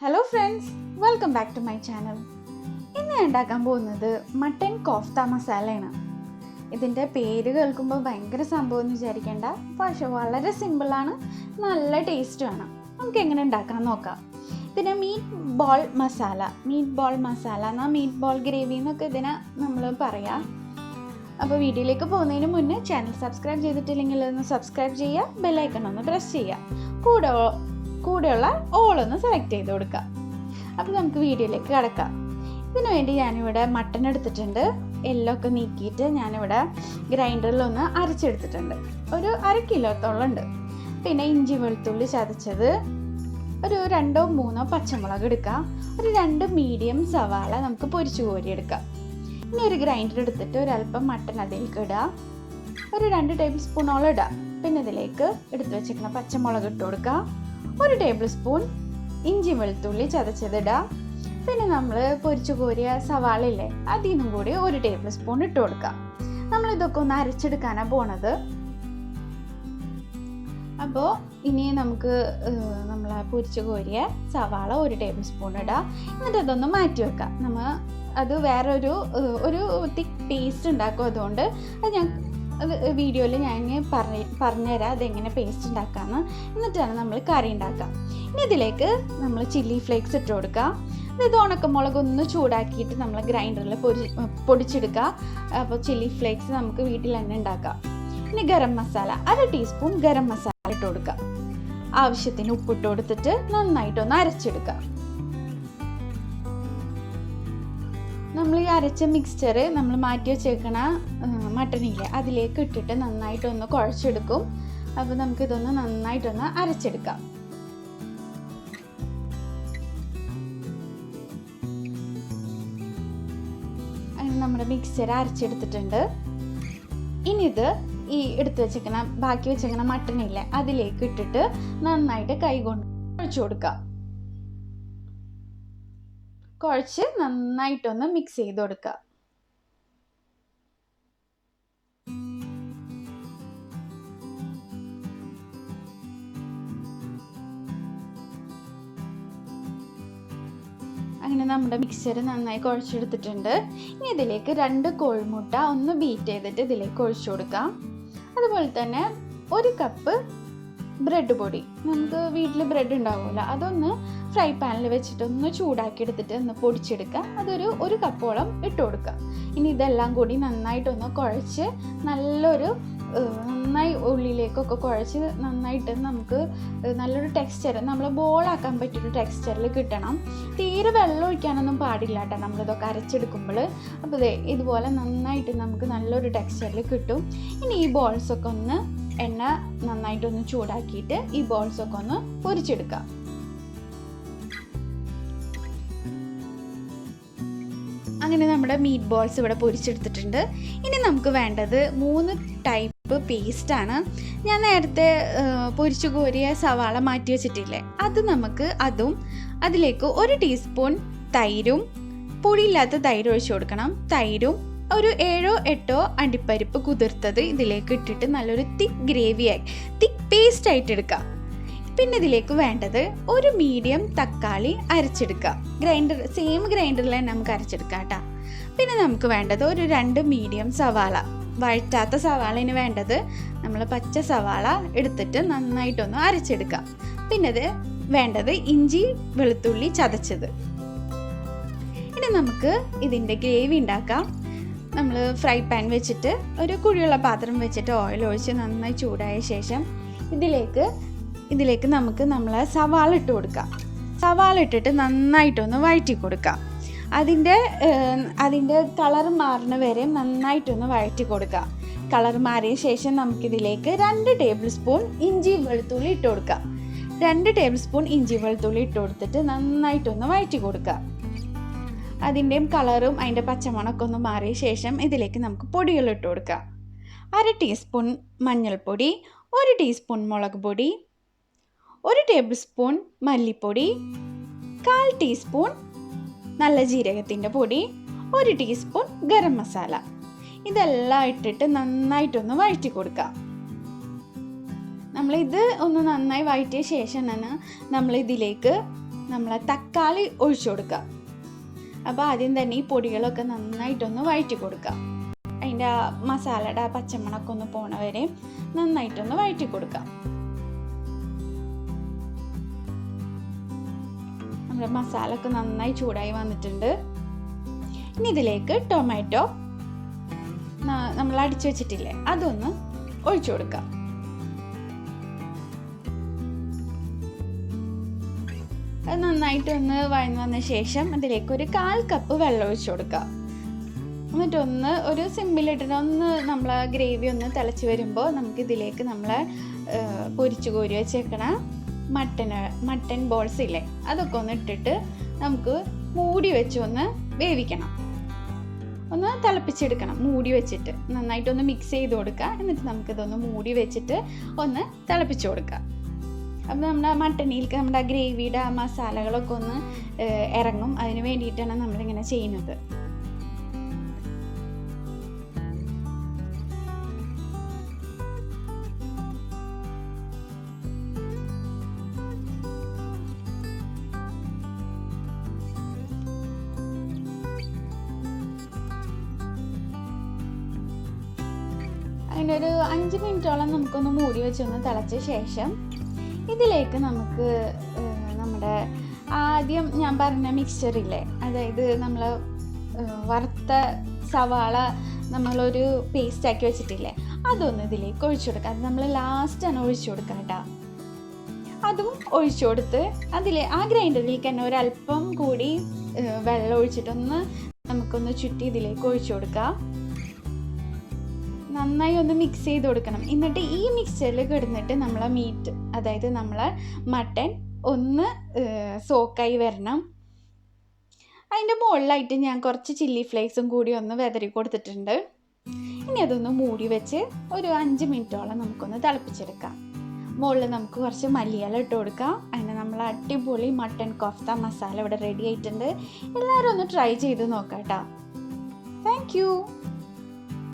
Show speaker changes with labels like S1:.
S1: Hello friends, welcome back to my channel. ഇന്ന് ഞാൻ ഉണ്ടാക്കാൻ പോകുന്നത് മട്ടൻ കോഫ്ത മസാലയാണ്. ഇതിൻ്റെ പേര് കേൾക്കുമ്പോൾ ഭയങ്കര സംഭവം എന്ന് വിചാരിക്കേണ്ട, പക്ഷേ വളരെ സിമ്പിളാണ്, നല്ല ടേസ്റ്റുമാണ്. നമുക്ക് എങ്ങനെ ഉണ്ടാക്കാൻ നോക്കാം. ഇതിന് മീറ്റ് ബോൾ മസാല എന്നാൽ മീറ്റ് ബോൾ ഗ്രേവി എന്നൊക്കെ ഇതിനെ നമ്മൾ പറയാം. അപ്പോൾ വീഡിയോയിലേക്ക് പോകുന്നതിന് മുന്നേ ചാനൽ സബ്സ്ക്രൈബ് ചെയ്തിട്ടില്ലെങ്കിൽ ഒന്ന് സബ്സ്ക്രൈബ് ചെയ്യുക, ബെല്ലൈക്കൺ ഒന്ന് പ്രസ് ചെയ്യുക, കൂടെയുള്ള ഓൾ ഒന്ന് സെലക്ട് ചെയ്ത് കൊടുക്കുക. അപ്പോൾ നമുക്ക് വീഡിയോയിലേക്ക് കിടക്കാം. ഇതിനു വേണ്ടി ഞാനിവിടെ മട്ടൺ എടുത്തിട്ടുണ്ട്. എല്ലൊക്കെ നീക്കിയിട്ട് ഞാനിവിടെ ഗ്രൈൻഡറിലൊന്ന് അരച്ചെടുത്തിട്ടുണ്ട്. ഒരു 1/2 കിലോത്തോളം ഉണ്ട്. പിന്നെ ഇഞ്ചി വെളുത്തുള്ളി ചതച്ചത്, ഒരു 2-3 പച്ചമുളക് എടുക്കാം. ഒരു 2 മീഡിയം സവാള നമുക്ക് പൊരിച്ചു കോരിയെടുക്കാം. ഇനി ഒരു ഗ്രൈൻഡർ എടുത്തിട്ട് ഒരല്പം മട്ടൺ അതിലേക്ക് ഇടാം. ഒരു 2 ടേബിൾ സ്പൂണോളം ഇടാം. പിന്നെ ഇതിലേക്ക് എടുത്ത് വെച്ചിരിക്കുന്ന പച്ചമുളക് ഇട്ട് കൊടുക്കാം. 1 ടേബിൾ സ്പൂൺ ഇഞ്ചി വെളുത്തുള്ളി ചതച്ചതിടാം. പിന്നെ നമ്മൾ പൊരിച്ചു കോരിയ സവാള ഇല്ലേ, അതിൽ നിന്നും കൂടി 1 ടേബിൾ സ്പൂൺ ഇട്ട് കൊടുക്കാം. നമ്മളിതൊക്കെ ഒന്ന് അരച്ചെടുക്കാനാണ് പോണത്. അപ്പോൾ ഇനി നമുക്ക് നമ്മൾ പൊരിച്ചു കോരിയ സവാള 1 ടേബിൾ സ്പൂൺ ഇടാം. എന്നിട്ട് അതൊന്ന് മാറ്റി വെക്കാം. അത് വേറൊരു തിക്ക് പേസ്റ്റ് ഉണ്ടാക്കും. അതുകൊണ്ട് അത് ഞാൻ വീഡിയോയിൽ ഞാൻ പറഞ്ഞുതരാം അതെങ്ങനെ പേസ്റ്റ് ഉണ്ടാക്കാമെന്ന്. എന്നിട്ടാണ് നമ്മൾ കറി ഉണ്ടാക്കുക. ഇനി ഇതിലേക്ക് നമ്മൾ ചില്ലി ഫ്ലേക്സ് ഇട്ട് കൊടുക്കുക. ഇത് ഉണക്കമുളക് ഒന്ന് ചൂടാക്കിയിട്ട് നമ്മൾ ഗ്രൈൻഡറിൽ പൊടിച്ചെടുക്കുക. അപ്പോൾ ചില്ലി ഫ്ലേക്സ് നമുക്ക് വീട്ടിൽ തന്നെ ഉണ്ടാക്കാം. ഇനി ഗരം മസാല 1/2 ടീസ്പൂൺ ഗരം മസാല ഇട്ട് കൊടുക്കുക. ആവശ്യത്തിന് ഉപ്പിട്ട് കൊടുത്തിട്ട് നന്നായിട്ടൊന്ന് അരച്ചെടുക്കുക. നമ്മൾ ഈ അരച്ച മിക്സ്ചർ നമ്മൾ മാറ്റി വെച്ചേക്കണ മട്ടനില്ലേ അതിലേക്ക് ഇട്ടിട്ട് നന്നായിട്ടൊന്ന് കുഴച്ചെടുക്കും. അപ്പോൾ നമുക്കിതൊന്ന് നന്നായിട്ടൊന്ന് അരച്ചെടുക്കാം. അങ്ങനെ നമ്മുടെ മിക്സ്ചർ അരച്ചെടുത്തിട്ടുണ്ട്. ഇനി ഇത് ഈ ബാക്കി വെച്ചേക്കണ മട്ടനില്ലേ അതിലേക്ക് ഇട്ടിട്ട് നന്നായിട്ട് കൈകൊണ്ട് കുഴച്ച് കൊടുക്കാം. കുഴച്ച് നന്നായിട്ടൊന്ന് മിക്സ് ചെയ്ത് കൊടുക്കുക. അങ്ങനെ നമ്മുടെ മിക്സ്ചർ നന്നായി കുഴച്ചെടുത്തിട്ടുണ്ട്. ഇനി ഇതിലേക്ക് 2 കോഴിമുട്ട ഒന്ന് ബീറ്റ് ചെയ്തിട്ട് ഇതിലേക്ക് ഒഴിച്ചു കൊടുക്കാം. അതുപോലെ തന്നെ 1 കപ്പ് ബ്രെഡ് പൊടി, നമുക്ക് വീട്ടിൽ ബ്രെഡ് ഉണ്ടാവില്ല, അതൊന്ന് ഫ്രൈ പാനിൽ വെച്ചിട്ട് ഒന്ന് ചൂടാക്കി എടുത്തിട്ട് ഒന്ന് പൊടിച്ചെടുക്കുക. അതൊരു 1 കപ്പോളം ഇട്ട് കൊടുക്കുക. ഇനി ഇതെല്ലാം കൂടി നന്നായിട്ടൊന്ന് കുഴച്ച് നന്നായി ഉള്ളിലേക്കൊക്കെ കുഴച്ച് നന്നായിട്ട് നമുക്ക് നല്ലൊരു ടെക്സ്ചർ, നമ്മൾ ബോളാക്കാൻ പറ്റിയൊരു ടെക്സ്ചറിൽ കിട്ടണം. തീരെ വെള്ളം ഒഴിക്കാനൊന്നും പാടില്ല കേട്ടോ നമ്മളിതൊക്കെ അരച്ചെടുക്കുമ്പോൾ. അപ്പോൾ ഇതുപോലെ നന്നായിട്ട് നമുക്ക് നല്ലൊരു ടെക്സ്ചറിൽ കിട്ടും. ഇനി ഈ ബോൾസൊക്കെ ഒന്ന് എണ്ണ നന്നായിട്ടൊന്ന് ചൂടാക്കിയിട്ട് ഈ ബോൾസൊക്കെ ഒന്ന് പൊരിച്ചെടുക്കാം. അങ്ങനെ നമ്മുടെ മീറ്റ് ബോൾസ് ഇവിടെ പൊരിച്ചെടുത്തിട്ടുണ്ട്. ഇനി നമുക്ക് വേണ്ടത് 3 ടൈപ്പ് പേസ്റ്റാണ്. ഞാൻ നേരത്തെ പൊരിച്ചു കോരിയ സവാള മാറ്റി വെച്ചിട്ടില്ലേ, അതും അതിലേക്ക് 1 ടീസ്പൂൺ തൈരും, പുളിയില്ലാത്ത തൈര് ഒഴിച്ചു കൊടുക്കണം. തൈരും ഒരു 7-8 അണ്ടിപ്പരിപ്പ് കുതിർത്തത് ഇതിലേക്ക് ഇട്ടിട്ട് നല്ലൊരു തിക്ക് പേസ്റ്റ് ആയിട്ട് എടുക്കുക. പിന്നെ ഇതിലേക്ക് വേണ്ടത് 1 മീഡിയം തക്കാളി അരച്ചെടുക്കുക. സെയിം ഗ്രൈൻഡറിൽ തന്നെ നമുക്ക് അരച്ചെടുക്കാം കേട്ടോ. പിന്നെ നമുക്ക് വേണ്ടത് ഒരു 2 മീഡിയം സവാള, വഴറ്റാത്ത സവാളന് വേണ്ടത് നമ്മൾ പച്ച സവാള എടുത്തിട്ട് നന്നായിട്ടൊന്ന് അരച്ചെടുക്കുക. പിന്നെ വേണ്ടത് ഇഞ്ചി വെളുത്തുള്ളി ചതച്ചത്. ഇനി നമുക്ക് ഇതിൻ്റെ ഗ്രേവി ഉണ്ടാക്കാം. നമ്മൾ ഫ്രൈ പാൻ വെച്ചിട്ട് ഒരു കുഴിയുള്ള പാത്രം വെച്ചിട്ട് ഓയിൽ ഒഴിച്ച് നന്നായി ചൂടായ ശേഷം ഇതിലേക്ക് നമുക്ക് സവാള ഇട്ട് കൊടുക്കാം. സവാള ഇട്ടിട്ട് നന്നായിട്ടൊന്ന് വഴറ്റി കൊടുക്കാം. അതിൻ്റെ കളർ മാറുന്ന വരെ നന്നായിട്ടൊന്ന് വഴറ്റി കൊടുക്കാം. കളർ മാറിയ ശേഷം നമുക്കിതിലേക്ക് 2 ടേബിൾ സ്പൂൺ ഇഞ്ചി വെളുത്തുള്ളി ഇട്ട് കൊടുക്കാം. 2 ടേബിൾ സ്പൂൺ ഇഞ്ചി വെളുത്തുള്ളി ഇട്ട് കൊടുത്തിട്ട് നന്നായിട്ടൊന്ന് വഴറ്റി കൊടുക്കാം. അതിൻ്റെയും കളറും അതിൻ്റെ പച്ചമണമൊക്കെ ഒന്ന് മാറിയ ശേഷം ഇതിലേക്ക് നമുക്ക് പൊടികൾ ഇട്ട് കൊടുക്കാം. 1/2 ടീസ്പൂൺ മഞ്ഞൾപ്പൊടി, 1 ടീസ്പൂൺ മുളക് പൊടി, 1 ടേബിൾ സ്പൂൺ മല്ലിപ്പൊടി, 1/4 ടീസ്പൂൺ നല്ല ജീരകത്തിൻ്റെ പൊടി, 1 ടീസ്പൂൺ ഗരം മസാല. ഇതെല്ലാം ഇട്ടിട്ട് നന്നായിട്ടൊന്ന് വഴറ്റി കൊടുക്കാം. നമ്മളിത് ഒന്ന് നന്നായി വഴറ്റിയ ശേഷമാണ് നമ്മളിതിലേക്ക് നമ്മൾ തക്കാളി ഒഴിച്ചു കൊടുക്കുക. അപ്പോൾ ആദ്യം തന്നെ ഈ പൊടികളൊക്കെ നന്നായിട്ടൊന്ന് വഴറ്റി കൊടുക്കുക. അതിൻ്റെ ആ മസാലയുടെ ആ പച്ചമണമൊക്കെ ഒന്ന് പോണ വരെ നന്നായിട്ടൊന്ന് വഴറ്റി കൊടുക്കുക. നമ്മുടെ മസാല ഒക്കെ നന്നായി ചൂടായി വന്നിട്ടുണ്ട്. ഇനി ഇതിലേക്ക് ടൊമാറ്റോ നമ്മൾ അടിച്ചു വെച്ചിട്ടില്ലേ അതൊന്ന് ഒഴിച്ചു കൊടുക്കുക. അത് നന്നായിട്ടൊന്ന് വഴന്ന് വന്ന ശേഷം അതിലേക്ക് ഒരു 1/4 കപ്പ് വെള്ളം ഒഴിച്ചു കൊടുക്കുക. എന്നിട്ടൊന്ന് ഒരു സിമ്പിളിട്ടിട്ട് ഒന്ന് നമ്മൾ ഗ്രേവി ഒന്ന് തിളച്ച് വരുമ്പോൾ നമുക്ക് ഇതിലേക്ക് നമ്മൾ പൊരിച്ചു കോരി വെച്ചേക്കണ മട്ടൻ ബോൾസ് ഇല്ലേ അതൊക്കെ ഒന്ന് ഇട്ടിട്ട് നമുക്ക് മൂടി വെച്ച് ഒന്ന് വേവിക്കണം. ഒന്ന് തിളപ്പിച്ചെടുക്കണം. മൂടി വെച്ചിട്ട് നന്നായിട്ടൊന്ന് മിക്സ് ചെയ്ത് കൊടുക്കുക. എന്നിട്ട് നമുക്കിതൊന്ന് മൂടി വെച്ചിട്ട് ഒന്ന് തിളപ്പിച്ച് കൊടുക്കുക. അപ്പോൾ നമ്മുടെ മട്ടനിലേക്ക് നമ്മുടെ ഗ്രേവിയുടെ ആ മസാലകളൊക്കെ ഒന്ന് ഇറങ്ങും. അതിന് വേണ്ടിയിട്ടാണ് നമ്മളിങ്ങനെ ചെയ്യുന്നത്. അതിൻ്റെ ഒരു 5 മിനിറ്റോളം നമുക്കൊന്ന് മൂടി വെച്ചൊന്ന് തിളച്ച ശേഷം ഇതിലേക്ക് നമുക്ക് നമ്മുടെ ആദ്യം ഞാൻ പറഞ്ഞ മിക്സ്ചറില്ലേ, അതായത് നമ്മൾ വറുത്ത സവാള നമ്മളൊരു പേസ്റ്റാക്കി വെച്ചിട്ടില്ലേ അതൊന്ന് ഇതിലേക്ക് ഒഴിച്ചു കൊടുക്കുക. അത് നമ്മൾ ലാസ്റ്റാണ് ഒഴിച്ചു കൊടുക്കുക കേട്ടോ. അതും ഒഴിച്ചു കൊടുത്ത് ആ ഗ്രൈൻഡറിലേക്ക് തന്നെ ഒരല്പം കൂടി വെള്ളം ഒഴിച്ചിട്ടൊന്ന് നമുക്കൊന്ന് ചുറ്റി ഇതിലേക്ക് ഒഴിച്ചു കൊടുക്കുക. നന്നായി ഒന്ന് മിക്സ് ചെയ്ത് കൊടുക്കണം. എന്നിട്ട് ഈ മിക്സ്ചറിൽ കിടന്നിട്ട് നമ്മളെ മീറ്റ്, അതായത് നമ്മളെ മട്ടൻ ഒന്ന് സോക്കായി വരണം. അതിൻ്റെ മുകളിലായിട്ട് ഞാൻ കുറച്ച് ചില്ലി ഫ്ലേക്സും കൂടി ഒന്ന് വെതറി കൊടുത്തിട്ടുണ്ട്. ഇനി അതൊന്ന് മൂടി വെച്ച് ഒരു 5 മിനിറ്റോളം നമുക്കൊന്ന് തിളപ്പിച്ചെടുക്കാം. മുകളിൽ നമുക്ക് കുറച്ച് മല്ലിയില ഇട്ട് കൊടുക്കാം. അങ്ങനെ നമ്മൾ അടിപൊളി മട്ടൻ കോഫ്ത മസാല ഇവിടെ റെഡി ആയിട്ടുണ്ട്. എല്ലാവരും ഒന്ന് ട്രൈ ചെയ്ത് നോക്കാം കേട്ടോ. Thank you.